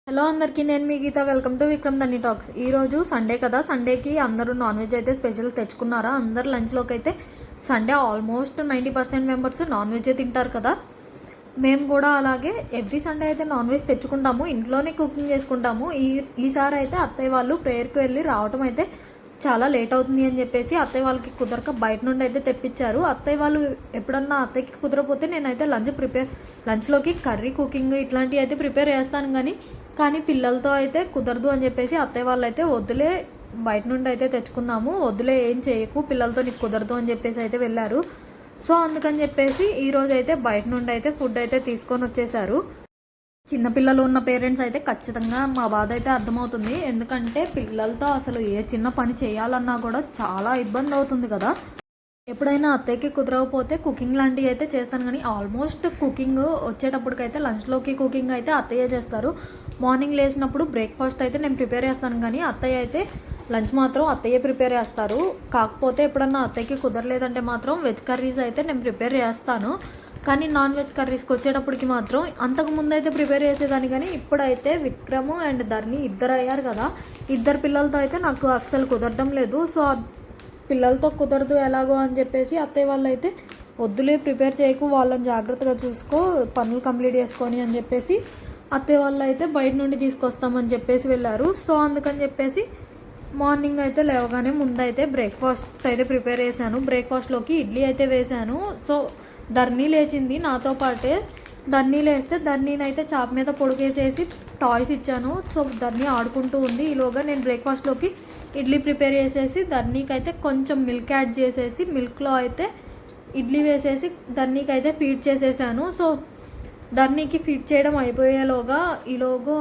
Hello అందరికీ, నేను మీ Geetha. Welcome to Vikram Dhanni talks. ఈరోజు సండే కదా, సండేకి అందరూ నాన్ వెజ్ అయితే స్పెషల్ తెచ్చుకున్నారా? అందరు లంచ్లోకి అయితే Sunday almost 90% members non veg తింటారు కదా. మేము కూడా అలాగే ఎవ్రీ సండే అయితే నాన్ వెజ్ తెచ్చుకుంటాము, ఇంట్లోనే కుకింగ్ చేసుకుంటాము. ఈసారి అయితే అత్తయ్య వాళ్ళు ప్రేయర్కి వెళ్ళి రావటం అయితే చాలా లేట్ అవుతుంది అని చెప్పేసి అత్తయ్య వాళ్ళకి కుదరక బయట నుండి అయితే తెప్పించారు. అత్తయ్య వాళ్ళు ఎప్పుడన్నా అత్తయ్యకి కుదరపోతే నేనైతే లంచ్లోకి కర్రీ కుకింగ్ ఇట్లాంటివి అయితే ప్రిపేర్ చేస్తాను. కానీ పిల్లలతో అయితే కుదరదు అని చెప్పేసి అత్తయ్య వాళ్ళు అయితే వద్దులే, బయట నుండి అయితే తెచ్చుకుందాము, వద్దులే ఏం చేయకు, పిల్లలతో నీకు కుదరదు అని చెప్పేసి అయితే వెళ్ళారు. సో అందుకని చెప్పేసి ఈరోజు అయితే బయట నుండి అయితే ఫుడ్ అయితే తీసుకొని వచ్చేసారు. చిన్నపిల్లలు ఉన్న పేరెంట్స్ అయితే ఖచ్చితంగా మా బాధ అయితే అర్థమవుతుంది. ఎందుకంటే పిల్లలతో అసలు ఏ చిన్న పని చేయాలన్నా కూడా చాలా ఇబ్బంది అవుతుంది కదా. ఎప్పుడైనా అత్తయ్యకి కుదరకపోతే కుకింగ్ లాంటివి అయితే చేస్తాను, కానీ ఆల్మోస్ట్ కుకింగ్ వచ్చేటప్పటికైతే లంచ్లోకి కుకింగ్ అయితే అత్తయ్య చేస్తారు. మార్నింగ్ లేచినప్పుడు బ్రేక్ఫాస్ట్ అయితే నేను ప్రిపేర్ చేస్తాను, కానీ అత్తయ్య అయితే లంచ్ మాత్రం అత్తయ్య ప్రిపేర్ చేస్తారు. కాకపోతే ఎప్పుడన్నా అత్తయ్యకి కుదరలేదంటే మాత్రం వెజ్ కర్రీస్ అయితే నేను ప్రిపేర్ చేస్తాను. కానీ నాన్ వెజ్ కర్రీస్కి వచ్చేటప్పటికి మాత్రం అంతకుముందు అయితే ప్రిపేర్ చేసేదాన్ని, కానీ ఇప్పుడైతే విక్రమ్ అండ్ ధర్ని ఇద్దరు అయ్యారు కదా, ఇద్దరు పిల్లలతో అయితే నాకు అస్సలు కుదరడం లేదు. సో పిల్లలతో కుదరదు ఎలాగో అని చెప్పేసి అత్తయ్య వాళ్ళు అయితే వద్దులే, ప్రిపేర్ చేయకు, వాళ్ళని జాగ్రత్తగా చూసుకో, పనులు కంప్లీట్ చేసుకొని అని చెప్పేసి అత్తయ్య వాళ్ళు అయితే బయట నుండి తీసుకొస్తామని చెప్పేసి వెళ్ళారు. సో అందుకని చెప్పేసి మార్నింగ్ అయితే లేవగానే ముందైతే బ్రేక్ఫాస్ట్ అయితే ప్రిపేర్ చేశాను. బ్రేక్ఫాస్ట్లోకి ఇడ్లీ అయితే వేశాను. సో ధర్ని లేచింది నాతో పాటే. ధర్ని లేస్తే ధర్నీని అయితే చాప మీద పొడిగేసేసి టాయ్స్ ఇచ్చాను. సో ధర్ని ఆడుకుంటూ ఉంది. ఈలోగా నేను బ్రేక్ఫాస్ట్లోకి ఇడ్లీ ప్రిపేర్ చేసేసి ధర్నీకి అయితే కొంచెం మిల్క్ యాడ్ చేసేసి మిల్క్లో అయితే ఇడ్లీ వేసేసి ధర్నీకి అయితే ఫీడ్ చేసేసాను. సో ధర్నీకి ఫీడ్ చేయడం అయిపోయేలోగా ఈలోగా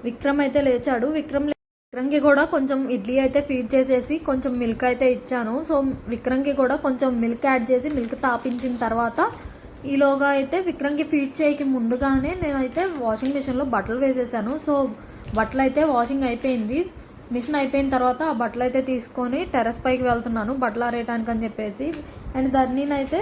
విక్రమ్ అయితే లేచాడు. విక్రమ్కి కూడా కొంచెం ఇడ్లీ అయితే ఫీడ్ చేసేసి కొంచెం మిల్క్ అయితే ఇచ్చాను. సో విక్రమ్కి కూడా కొంచెం మిల్క్ యాడ్ చేసి మిల్క్ తాపించిన తర్వాత ఈలోగా అయితే విక్రమ్కి ఫీడ్ చేయకి ముందుగానే నేనైతే వాషింగ్ మిషన్లో బట్టలు వేసేసాను. సో బట్టలు అయితే వాషింగ్ అయిపోయింది. మిషన్ అయిపోయిన తర్వాత ఆ బట్టలు అయితే తీసుకొని టెర్రస్ పైకి వెళ్తున్నాను బట్టలు ఆరేయటానికి అని చెప్పేసి. అండ్ ధర్నీనైతే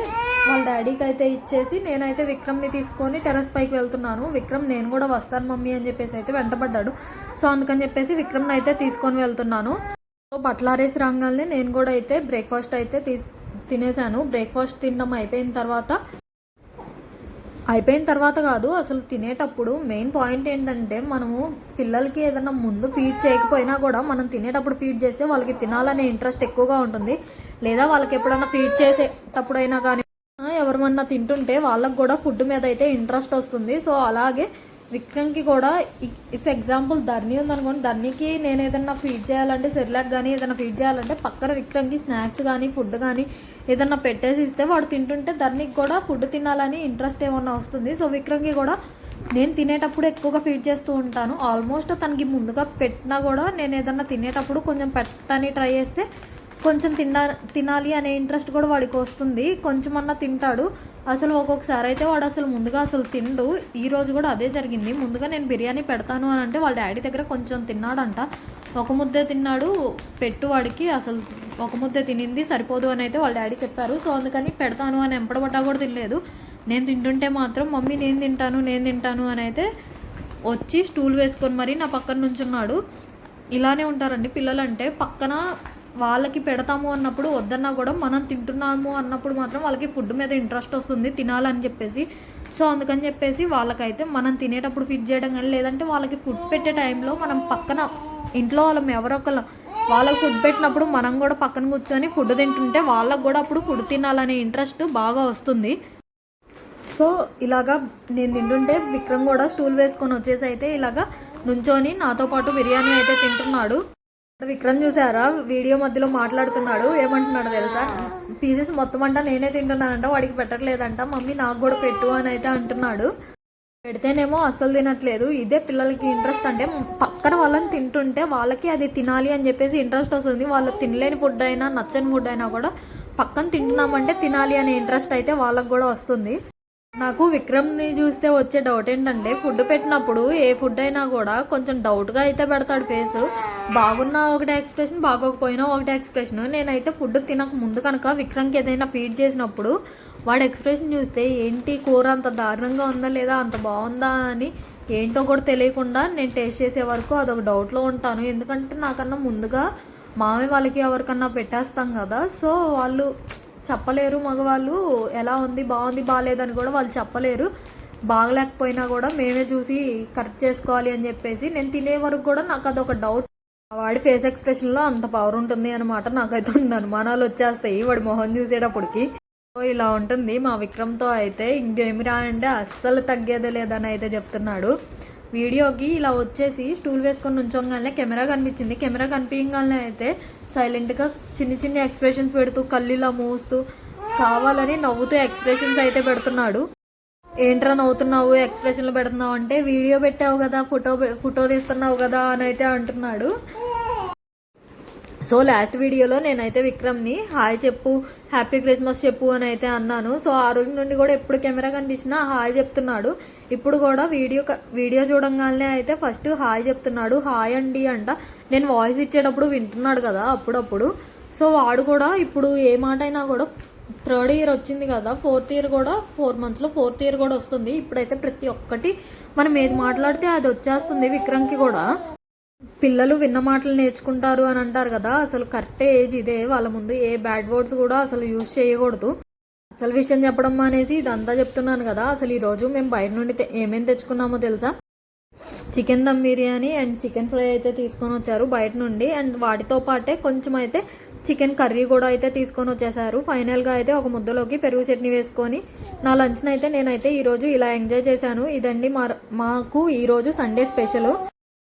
వాళ్ళ డాడీకి అయితే ఇచ్చేసి నేనైతే విక్రమ్ని తీసుకొని టెర్రస్ పైకి వెళ్తున్నాను. విక్రమ్ నేను కూడా వస్తాను మమ్మీ అని చెప్పేసి అయితే వెంటబడ్డాడు. సో అందుకని చెప్పేసి విక్రమ్ని అయితే తీసుకొని వెళ్తున్నాను. సో బట్టలు ఆరేసి రాగానే నేను కూడా అయితే బ్రేక్ఫాస్ట్ అయితే తినేసాను. బ్రేక్ఫాస్ట్ తినడం అయిపోయిన తర్వాత కాదు, అసలు తినేటప్పుడు మెయిన్ పాయింట్ ఏంటంటే మనము పిల్లలకి ఏదైనా ముందు ఫీడ్ చేయకపోయినా కూడా మనం తినేటప్పుడు ఫీడ్ చేస్తే వాళ్ళకి తినాలనే ఇంట్రెస్ట్ ఎక్కువగా ఉంటుంది. లేదా వాళ్ళకి ఎప్పుడైనా ఫీడ్ చేసేటప్పుడైనా కానీ ఎవరిమన్నా తింటుంటే వాళ్ళకి కూడా ఫుడ్ మీద అయితే ఇంట్రెస్ట్ వస్తుంది. సో అలాగే విక్రమ్కి కూడా ఇఫ్ ఎగ్జాంపుల్ ధర్ని ఉందనుకోండి, ధర్నికి నేను ఏదైనా ఫీడ్ చేయాలంటే సెర్లాక్ కానీ ఏదైనా ఫీడ్ చేయాలంటే పక్కన విక్రమ్కి స్నాక్స్ కానీ ఫుడ్ కానీ ఏదన్నా పెట్టేసి ఇస్తే వాడు తింటుంటే ధర్నికి కూడా ఫుడ్ తినాలని ఇంట్రెస్ట్ ఏమన్నా వస్తుంది. సో విక్రమ్కి కూడా నేను తినేటప్పుడు ఎక్కువగా ఫీడ్ చేస్తూ ఉంటాను. ఆల్మోస్ట్ తనకి ముందుగా పెట్టినా కూడా నేను ఏదన్నా తినేటప్పుడు కొంచెం పెట్టని ట్రై చేస్తే కొంచెం తినాలి అనే ఇంట్రెస్ట్ కూడా వాడికి వస్తుంది. కొంచెం అన్నా తింటాడు. అసలు ఒక్కొక్కసారి అయితే వాడు అసలు ముందుగా అసలు తిండు. ఈరోజు కూడా అదే జరిగింది. ముందుగా నేను బిర్యానీ పెడతాను అని అంటే వాళ్ళ డాడీ దగ్గర కొంచెం తిన్నాడంట. ఒక ముద్దే తిన్నాడు. పెట్టు వాడికి, అసలు ఒక ముద్దే తినింది సరిపోదు అని అయితే వాళ్ళ డాడీ చెప్పారు. సో అందుకని పెడతాను అని ఎంపడబడ్డా కూడా తినలేదు. నేను తింటుంటే మాత్రం మమ్మీ నేను తింటాను అని అయితే వచ్చి స్టూల్ వేసుకొని మరీ నా పక్కన నుంచున్నాడు. ఇలానే ఉంటారండి పిల్లలంటే. పక్కన వాళ్ళకి పెడతాము అన్నప్పుడు వద్దన్నా కూడా మనం తింటున్నాము అన్నప్పుడు మాత్రం వాళ్ళకి ఫుడ్ మీద ఇంట్రెస్ట్ వస్తుంది తినాలని చెప్పేసి. సో అందుకని చెప్పేసి వాళ్ళకైతే మనం తినేటప్పుడు ఫీడ్ చేయడం కానీ లేదంటే వాళ్ళకి ఫుడ్ పెట్టే టైంలో మనం పక్కన ఇంట్లో వాళ్ళం ఎవరొకరు వాళ్ళకి ఫుడ్ పెట్టినప్పుడు మనం కూడా పక్కన కూర్చొని ఫుడ్ తింటుంటే వాళ్ళకు కూడా అప్పుడు ఫుడ్ తినాలనే ఇంట్రెస్ట్ బాగా వస్తుంది. సో ఇలాగా నేను తింటుంటే విక్రమ్ కూడా స్టూల్ వేసుకొని వచ్చేసి అయితే ఇలాగా నుంచొని నాతో పాటు బిర్యానీ అయితే తింటున్నాడు. విక్రమ్ చూసారా, వీడియో మధ్యలో మాట్లాడుతున్నాడు. ఏమంటున్నాడు తెలుసా, పీసెస్ మొత్తం అంట నేనే తింటున్నానంట, వాడికి పెట్టట్లేదంట, మమ్మీ నాకు కూడా పెట్టు అని అయితే అంటున్నాడు. పెడితేనేమో అస్సలు తినట్లేదు. ఇదే పిల్లలకి ఇంట్రెస్ట్ అంటే పక్కన వాళ్ళని తింటుంటే వాళ్ళకి అది తినాలి అని చెప్పేసి ఇంట్రెస్ట్ వస్తుంది. వాళ్ళకి తినలేని ఫుడ్ అయినా నచ్చని ఫుడ్ అయినా కూడా పక్కన తింటున్నామంటే తినాలి అనే ఇంట్రెస్ట్ అయితే వాళ్ళకి కూడా వస్తుంది. నాకు విక్రమ్ని చూస్తే వచ్చే డౌట్ ఏంటంటే ఫుడ్ పెట్టినప్పుడు ఏ ఫుడ్ అయినా కూడా కొంచెం డౌట్గా అయితే పెడతాడు ఫేస్. బాగున్నా ఒకటే ఎక్స్ప్రెషన్, బాగోకపోయినా ఒకటే ఎక్స్ప్రెషన్. నేనైతే ఫుడ్ తినక ముందు కనుక విక్రమ్కి ఏదైనా ఫీడ్ చేసినప్పుడు వాడి ఎక్స్ప్రెషన్ చూస్తే ఏంటి కూర అంత దారుణంగా ఉందా లేదా అంత బాగుందా అని ఏంటో కూడా తెలియకుండా నేను టేస్ట్ చేసే వరకు అదొక డౌట్లో ఉంటాను. ఎందుకంటే నాకన్నా ముందుగా మామయ్య వాళ్ళకి ఎవరికన్నా పెట్టేస్తాం కదా, సో వాళ్ళు చెప్పలేరు. మగవాళ్ళు ఎలా ఉంది, బాగుంది, బాగాలేదని కూడా వాళ్ళు చెప్పలేరు. బాగలేకపోయినా కూడా మేమే చూసి కరెక్ట్ చేసుకోవాలి అని చెప్పేసి నేను తినే వరకు కూడా నాకు అదొక డౌట్. వాడి ఫేస్ ఎక్స్ప్రెషన్లో అంత పవర్ ఉంటుంది అనమాట. నాకైతే ఉన్న అనుమానాలు వచ్చేస్తాయి వాడి మొహం చూసేటప్పటికి. సో ఇలా ఉంటుంది మా విక్రమ్తో అయితే. ఇంకేమి రా అంటే అస్సలు తగ్గేదే లేదని అయితే చెప్తున్నాడు. వీడియోకి ఇలా వచ్చేసి స్టూల్ వేసుకొని నుంచోగానే కెమెరా కనిపించింది. కెమెరా కనిపించగానే అయితే సైలెంట్గా చిన్ని చిన్ని ఎక్స్ప్రెషన్స్ పెడుతూ కళ్ళు ఇలా మూస్తూ కావాలని నవ్వుతూ ఎక్స్ప్రెషన్స్ అయితే పెడుతున్నాడు. ఏంట్రా నవ్వుతున్నావు, ఎక్స్ప్రెషన్లు పెడుతున్నావు అంటే వీడియో పెట్టావు కదా, ఫోటో తీస్తున్నావు కదా అని అయితే అంటున్నాడు. సో లాస్ట్ వీడియోలో నేనైతే విక్రమ్ని హాయ్ చెప్పు, హ్యాపీ క్రిస్మస్ చెప్పు అని అయితే అన్నాను. సో ఆ రోజు నుండి కూడా ఎప్పుడు కెమెరా కనిపించినా హాయ్ చెప్తున్నాడు. ఇప్పుడు కూడా వీడియో చూడంగానే అయితే ఫస్ట్ హాయ్ చెప్తున్నాడు. హాయ్ అండి అంట. నేను వాయిస్ ఇచ్చేటప్పుడు వింటున్నాడు కదా అప్పుడప్పుడు. సో వాడు కూడా ఇప్పుడు ఏ మాట అయినా కూడా 3rd ఇయర్ వచ్చింది కదా, 4th ఇయర్ కూడా 4 monthsలో 4th ఇయర్ కూడా వస్తుంది. ఇప్పుడైతే ప్రతి ఒక్కటి మనం ఏది మాట్లాడితే అది వచ్చేస్తుంది విక్రమ్కి కూడా. పిల్లలు విన్న మాటలు నేర్చుకుంటారు అని అంటారు కదా, అసలు కరెక్టే ఏజ్ ఇదే. వాళ్ళ ముందు ఏ బ్యాడ్ వర్డ్స్ కూడా అసలు యూజ్ చేయకూడదు. అసలు విషయం చెప్పడం అనేసి ఇదంతా చెప్తున్నాను కదా. అసలు ఈరోజు మేము బయట నుండి ఏమేమి తెచ్చుకున్నామో తెలుసా? Chicken dum biryani and chicken fry అయితే తీసుకొని వచ్చారు బయట నుండి. అండ్ వాటితో పాటే కొంచెం అయితే చికెన్ కర్రీ కూడా అయితే తీసుకొని వచ్చేసారు. ఫైనల్గా అయితే ఒక ముద్దలోకి పెరుగు చట్నీ వేసుకొని నా లంచ్ని అయితే నేనైతే ఈరోజు ఇలా ఎంజాయ్ చేశాను. ఇదండి మాకు ఈరోజు సండే స్పెషల్.